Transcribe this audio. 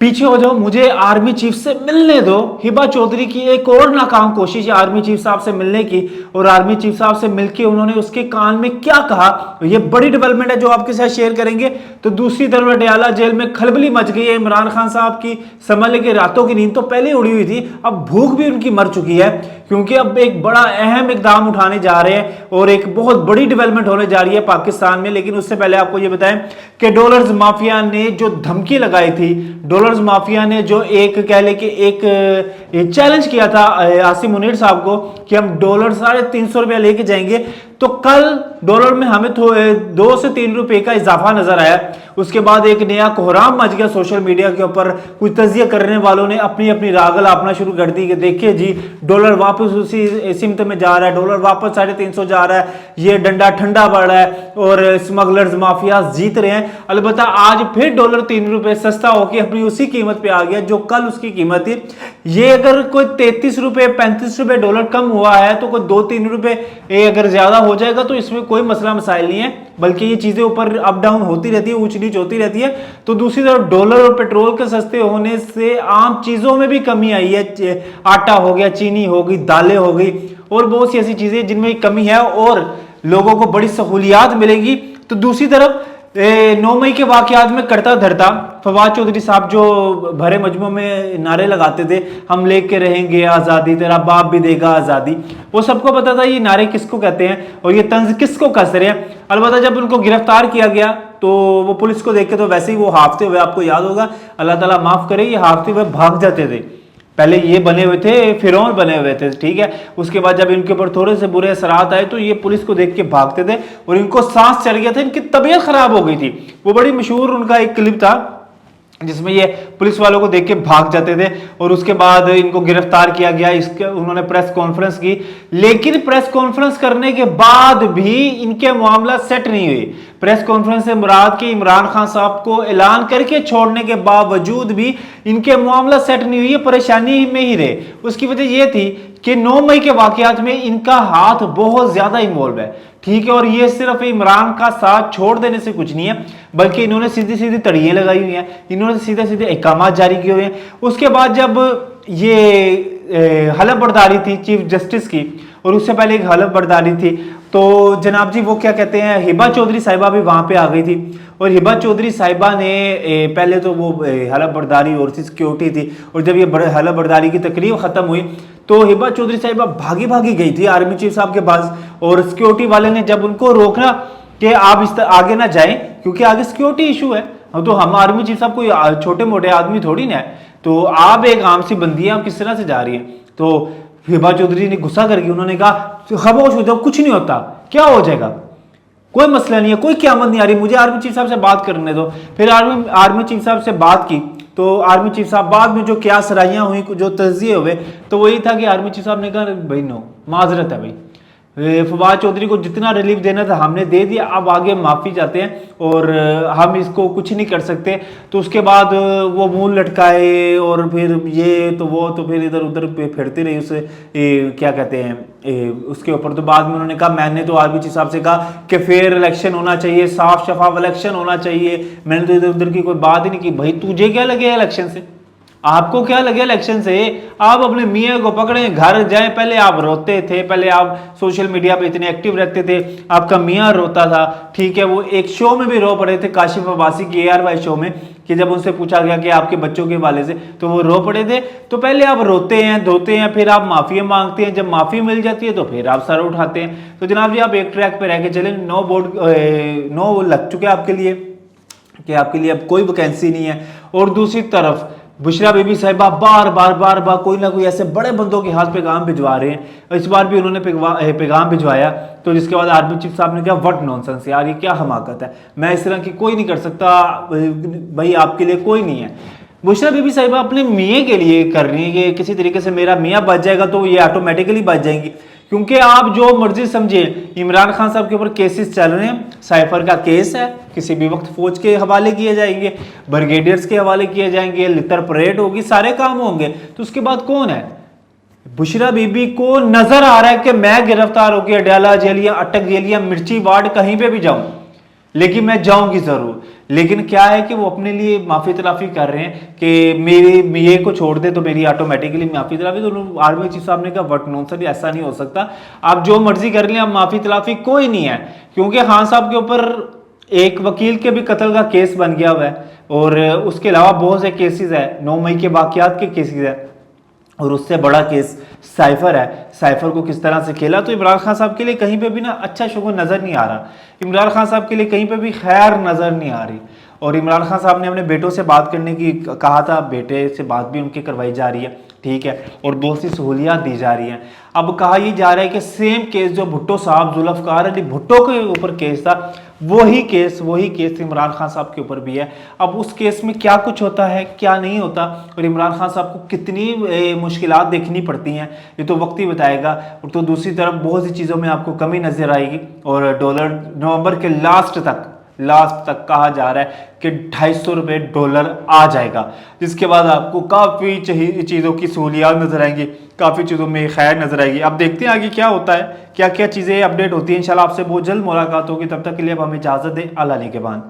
पीछे हो जाओ, मुझे आर्मी चीफ से मिलने दो। हिबा चौधरी की एक और नाकाम कोशिश है आर्मी चीफ साहब से मिलने की, और आर्मी चीफ साहब से मिलके उन्होंने उसके कान में क्या कहा, ये बड़ी डेवलपमेंट है जो आपके साथ शेयर करेंगे। तो दूसरी तरफ अडयाला जेल में खलबली मच गई है। इमरान खान साहब की समझ के रातों की नींद तो पहले ही उड़ी हुई थी, अब भूख भी उनकी मर चुकी है, क्योंकि अब एक बड़ा अहम इकदाम उठाने जा रहे हैं और एक बहुत बड़ी डेवलपमेंट होने जा रही है पाकिस्तान में। लेकिन उससे पहले आपको यह बताएं कि डॉलर्स माफिया ने जो धमकी लगाई थी, डॉलर्स माफिया ने जो एक कह ले कि एक चैलेंज किया था आसिम मुनीर साहब को कि हम डॉलर 350 रुपया लेके जाएंगे, तो कल डॉलर में हमें 2 से 3 रुपए का इजाफा नजर आया। उसके बाद एक नया कोहराम मच गया सोशल मीडिया के ऊपर। कुछ तजिया करने वालों ने अपनी अपनी रागल अपना शुरू कर दी कि देखिए जी डॉलर वापस उसी सिमत में जा रहा है, डॉलर वापस 350 जा रहा है, ये डंडा ठंडा पड़ रहा है और स्मगलर्स माफिया जीत रहे हैं। अलबत्ता आज फिर डॉलर 3 रुपए सस्ता होकर अपनी उसी कीमत पे आ गया जो कल उसकी कीमत थी। ये अगर कोई 33 रुपए 35 रुपए डॉलर कम हुआ है तो कोई 2-3 रुपए अगर ज्यादा हो जाएगा तो इसमें कोई मसला मसाइल नहीं है, बल्कि ये चीजें ऊपर अप डाउन होती रहती है, ऊंच नीच होती रहती है। तो दूसरी तरफ डॉलर और पेट्रोल के सस्ते होने से आम चीजों में भी कमी आई है। आटा हो गया, चीनी हो गई, दालें हो गई और बहुत सी ऐसी चीजें जिनमें कमी है और लोगों को बड़ी सहूलियात मिलेगी। तो दूसरी तरफ 9 मई के वाकयात में करता धरता फवाद चौधरी साहब जो भरे मजमू में नारे लगाते थे, हम लेके रहेंगे आज़ादी, तेरा बाप भी देगा आज़ादी, वो सबको पता था ये नारे किसको कहते हैं और ये तंज किसको कस रहे हैं। अलबत्ता जब उनको गिरफ्तार किया गया तो वो पुलिस को देख के तो वैसे ही वो हाफते हुए, आपको याद होगा, अल्लाह ताला माफ करे, ये हाफते हुए भाग जाते थे। पहले ये बने हुए थे, फिरौन बने हुए थे, ठीक है। उसके बाद जब इनके ऊपर थोड़े से बुरे असरात आए तो ये पुलिस को देख के भागते थे और इनको सांस चढ़ गया था, इनकी तबीयत खराब हो गई थी। वो बड़ी मशहूर उनका एक क्लिप था जिसमें ये पुलिस वालों को देख के भाग जाते थे और उसके बाद इनको गिरफ्तार किया गया। इसके उन्होंने प्रेस कॉन्फ्रेंस की, लेकिन प्रेस कॉन्फ्रेंस करने के बाद भी इनके मामला सेट नहीं हुए। प्रेस कॉन्फ्रेंस से मुराद के इमरान खान साहब को ऐलान करके छोड़ने के बावजूद भी इनके मामला सेट नहीं हुई, परेशानी में ही रहे। उसकी वजह यह थी कि 9 मई के वाकयात में इनका हाथ बहुत ज्यादा इन्वॉल्व है, ठीक है। और ये सिर्फ इमरान का साथ छोड़ देने से कुछ नहीं है, बल्कि इन्होंने सीधी सीधी तड़ियां लगाई हुई हैं, इन्होंने सीधे सीधे अहकामात जारी किए हुए हैं। उसके बाद जब ये हलफ बर्दारी थी चीफ जस्टिस की और उससे पहले एक हलफ बर्दारी थी, तो जनाब जी वो क्या कहते हैं, हिबा चौधरी साहिबा भी वहां पे आ गई थी और हिबा चौधरी साहिबा ने पहले तो वो हलफ बर्दारी और सिक्योरिटी थी, और जब ये हलफ बर्दारी की तकरीब खत्म हुई तो हिबा चौधरी साहिबा भागी भागी गई थी आर्मी चीफ साहब के पास, और सिक्योरिटी वाले ने जब उनको रोकना कि आप इस आगे ना जाएं क्योंकि आगे सिक्योरिटी इशू है, तो हम आर्मी चीफ साहब कोई छोटे मोटे आदमी थोड़ी ना है, तो आप एक आम सी बंदी है, आप किस तरह से जा रही है। तो हिबा चौधरी ने गुस्सा करके उन्होंने कहा खामोश हो जाओ, कुछ नहीं होता, क्या हो जाएगा, कोई मसला नहीं है, कोई क़यामत नहीं आ रही, मुझे आर्मी चीफ साहब से बात करने दो। फिर आर्मी चीफ साहब से बात की तो आर्मी चीफ साहब बाद में जो क्या सराहियां हुई, जो तजिए हुए, तो वही था कि आर्मी चीफ साहब ने कहा भाई नो, माजरत है भाई, फवाद चौधरी को जितना रिलीफ देना था हमने दे दिया, अब आगे माफी चाहते हैं और हम इसको कुछ नहीं कर सकते। तो उसके बाद वो मुंह लटकाए और फिर ये तो वो तो फिर इधर उधर फिरती रही उसे क्या कहते हैं उसके ऊपर। तो बाद में उन्होंने कहा, मैंने तो आर्मी चीफ साहब से कहा कि फेयर इलेक्शन होना चाहिए, साफ शफाफ इलेक्शन होना चाहिए, मैंने तो इधर उधर की कोई बात ही नहीं की। भाई तुझे क्या लगे इलेक्शन से, आपको क्या लगे इलेक्शन से, आप अपने मियाँ को पकड़े घर जाएं। पहले आप रोते थे, पहले आप सोशल मीडिया पे इतने एक्टिव रहते थे, आपका मियाँ रोता था, ठीक है। वो एक शो में भी रो पड़े थे, काशिफ अब्बासी की ARY शो में, कि जब उनसे पूछा गया कि आपके बच्चों के हवाले से, तो वो रो पड़े थे। तो पहले आप रोते हैं, धोते हैं, फिर आप माफी मांगते हैं, जब माफी मिल जाती है तो फिर आप सर उठाते हैं। तो जनाब जी आप एक ट्रैक पे रह के चले, नो लग चुके आपके लिए कि आपके लिए अब कोई वैकेंसी नहीं है। और दूसरी तरफ बुशरा बीबी साहिबा बार बार कोई ना कोई ऐसे बड़े बंदों के हाथ पैगाम भिजवा रहे हैं। इस बार भी उन्होंने पैगाम भिजवाया, तो जिसके बाद आर्मी चीफ साहब ने कहा व्हाट नॉनसेंस यार, ये क्या हमाकत है, मैं इस तरह की कोई नहीं कर सकता भाई, आपके लिए कोई नहीं है। बुशरा बीबी साहिबा अपने मियाँ के लिए कर रही है कि किसी तरीके से मेरा मियाँ बच जाएगा तो ये ऑटोमेटिकली बच जाएंगी, क्योंकि आप जो मर्जी समझे इमरान खान साहब के ऊपर केसेस चल रहे हैं। साइफर का केस है, किसी भी वक्त फौज के हवाले किए जाएंगे, ब्रिगेडियर्स के हवाले किए जाएंगे, लितर परेड होगी, सारे काम होंगे। तो उसके बाद कौन है, बुशरा बीबी को नजर आ रहा है कि मैं गिरफ्तार होकर अडयाला जेल या अटक जेल या मिर्ची वार्ड कहीं पे भी जाऊं, लेकिन मैं जाऊंगी जरूर। लेकिन क्या है कि वो अपने लिए माफी तलाफी कर रहे हैं कि मेरे ये को छोड़ दे तो मेरी ऑटोमेटिकली माफी तलाफी। तो आर्मी चीफ साहब ने कहा वट नो सर, ऐसा नहीं हो सकता, आप जो मर्जी कर लें, आप माफी तलाफी कोई नहीं है। क्योंकि खान साहब के ऊपर एक वकील के भी कत्ल का केस बन गया हुआ है, और उसके अलावा बहुत से केसेस है, 9 मई के वाकयात के केसेस है, और उससे बड़ा केस साइफर है। साइफर को किस तरह से खेला, तो इमरान खान साहब के लिए कहीं पे भी ना अच्छा शुगर नजर नहीं आ रहा। इमरान खान साहब के लिए कहीं पे भी खैर नजर नहीं आ रही। और इमरान खान साहब ने अपने बेटों से बात करने की कहा था, बेटे से बात भी उनकी करवाई जा रही है, ठीक है, और बहुत सी सहूलियात दी जा रही हैं। अब कहा यह जा रहा है कि सेम केस जो भुट्टो साहब, जुल्फकार अली भुट्टो के ऊपर केस था, वही केस इमरान खान साहब के ऊपर भी है। अब उस केस में क्या कुछ होता है, क्या नहीं होता, और इमरान खान साहब को कितनी मुश्किलात देखनी पड़ती हैं, ये तो वक्त ही बताएगा। और तो दूसरी तरफ बहुत सी चीज़ों में आपको कमी नजर आएगी, और डॉलर नवंबर के लास्ट तक कहा जा रहा है कि 250 रुपये डॉलर आ जाएगा, जिसके बाद आपको काफ़ी चीज़ों की सहूलियात नजर आएंगी, काफ़ी चीज़ों में खैर नजर आएगी। अब देखते हैं आगे क्या होता है, क्या क्या चीज़ें अपडेट होती हैं। इंशाल्लाह आपसे बहुत जल्द मुलाकात होगी, तब तक के लिए अब हमें इजाज़त दें। अल्लाह निगहबान।